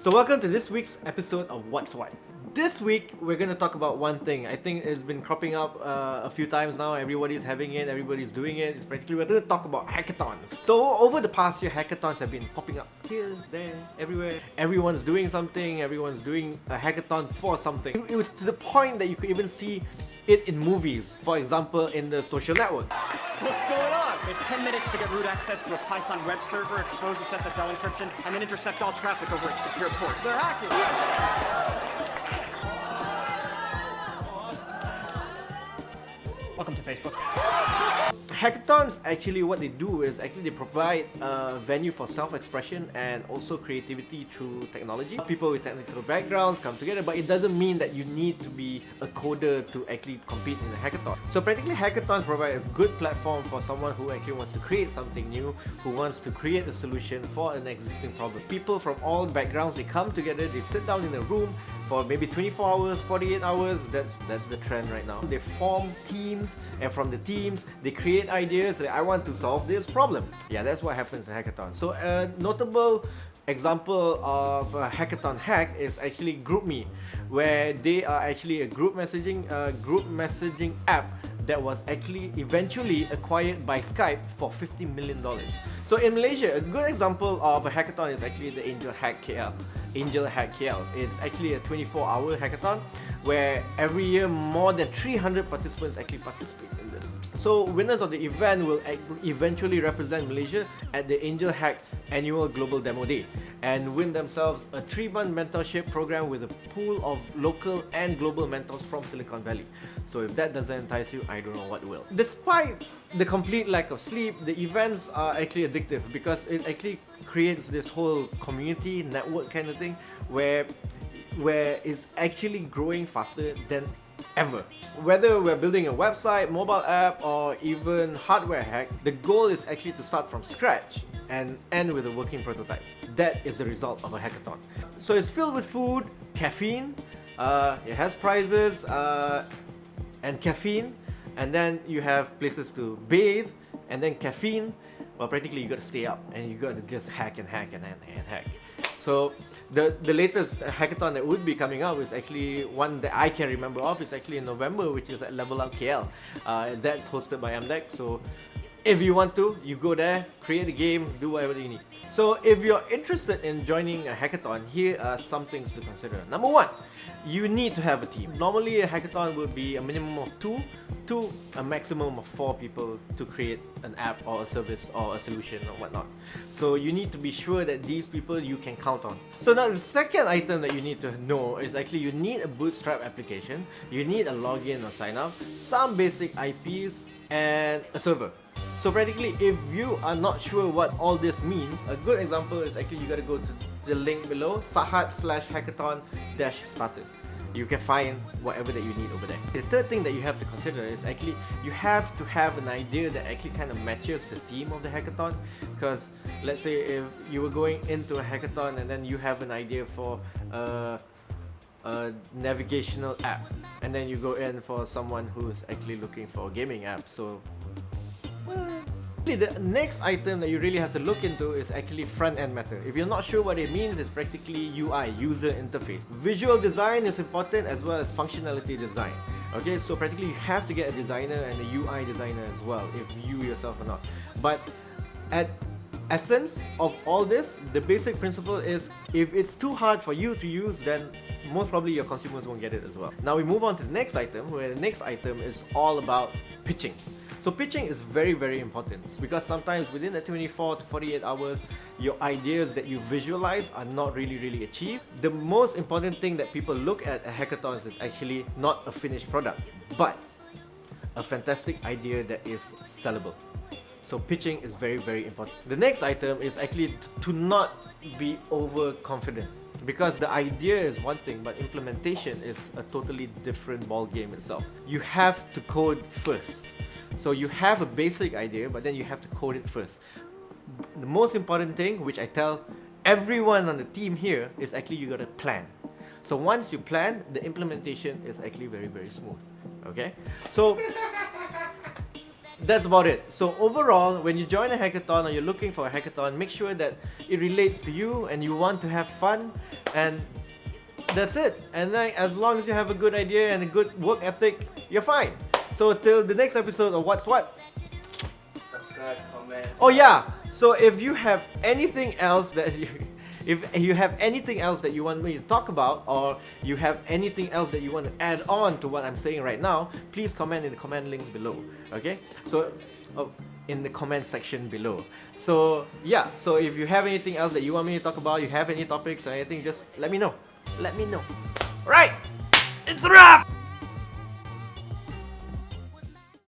So welcome to this week's episode of What's What. This week we're going to talk about one thing. I think it's been cropping up a few times now. Everybody's having it, everybody's doing it. It's practically, we're going to talk about hackathons. So over the past year, hackathons have been popping up here, there, everywhere. Everyone's doing something, everyone's doing a hackathon for something. It was to the point that you could even see it in movies, for example in The Social Network. What's going on? We have 10 minutes to get root access to a Python web server, expose its SSL encryption, and then intercept all traffic over its secure port. They're hacking! Welcome to Facebook. Hackathons, actually what they do is actually they provide a venue for self-expression and also creativity through technology. People with technical backgrounds come together, but it doesn't mean that you need to be a coder to actually compete in a hackathon. So practically hackathons provide a good platform for someone who actually wants to create something new, who wants to create a solution for an existing problem. People from all backgrounds, they come together, they sit down in a room for maybe 24 hours, 48 hours, that's the trend right now. They form teams, and from the teams, they create ideas that I want to solve this problem. Yeah, that's what happens in hackathon. So a notable example of a hackathon hack is actually GroupMe, where they are actually a group messaging app that was actually eventually acquired by Skype for $50 million. So in Malaysia, a good example of a hackathon is actually the Angel Hack KL. Angel Hack KL is actually a 24-hour hackathon where every year more than 300 participants actually participate in this. So winners of the event will eventually represent Malaysia at the Angel Hack annual Global Demo Day and win themselves a 3-month mentorship program with a pool of local and global mentors from Silicon Valley. So if that doesn't entice you, I don't know what will. Despite the complete lack of sleep, the events are actually addictive because it actually creates this whole community network kind of thing where it's actually growing faster than ever. Whether we're building a website, mobile app, or even hardware hack, the goal is actually to start from scratch and end with a working prototype. That is the result of a hackathon. So it's filled with food, caffeine, it has prizes and caffeine, and then you have places to bathe, and then caffeine. Well, practically you got to stay up and you got to just hack and hack and hack. So the latest hackathon that would be coming up is actually one that I can remember of. It's actually in November, which is at Level Up KL. That's hosted by MDEC. So if you want to, you go there, create a game, do whatever you need. So if you're interested in joining a hackathon, here are some things to consider. Number one, you need to have a team. Normally a hackathon would be a minimum of 2 to a maximum of 4 people to create an app or a service or a solution or whatnot. So you need to be sure that these people you can count on. So now the second item that you need to know is actually you need a bootstrap application, you need a login or sign up, some basic IPs, and a server. So practically, if you are not sure what all this means, a good example is actually you gotta go to the link below, sahat/hackathon-started. You can find whatever that you need over there. The third thing that you have to consider is actually you have to have an idea that actually kind of matches the theme of the hackathon. Because let's say if you were going into a hackathon and then you have an idea for a navigational app, and then you go in for someone who's actually looking for a gaming app. So the next item that you really have to look into is actually front-end matter. If you're not sure what it means, it's practically UI, user interface. Visual design is important as well as functionality design. Okay, so practically you have to get a designer and a UI designer as well, if you yourself are not. But at essence of all this, the basic principle is if it's too hard for you to use, then most probably your consumers won't get it as well. Now we move on to the next item, where the next item is all about pitching. So pitching is very, very important because sometimes within the 24 to 48 hours, your ideas that you visualize are not really achieved. The most important thing that people look at hackathons is actually not a finished product, but a fantastic idea that is sellable. So pitching is very, very important. The next item is actually to not be overconfident. Because the idea is one thing, but implementation is a totally different ball game itself. You have to code first. So you have a basic idea, but then you have to code it first. The most important thing, which I tell everyone on the team here, is actually you gotta plan. So once you plan, the implementation is actually very, very smooth. Okay? So that's about it. So overall, when you join a hackathon or you're looking for a hackathon, make sure that it relates to you and you want to have fun, and that's it. And then as long as you have a good idea and a good work ethic, you're fine. So till the next episode of What's What? Subscribe, comment. Oh yeah, so if you have anything else that if you have anything else that you want me to talk about, or you have anything else that you want to add on to what I'm saying right now, please comment in the comment links below. Okay, so in the comment section below. So yeah, so if you have anything else that you want me to talk about, you have any topics or anything, just let me know. Let me know. Right, it's a wrap.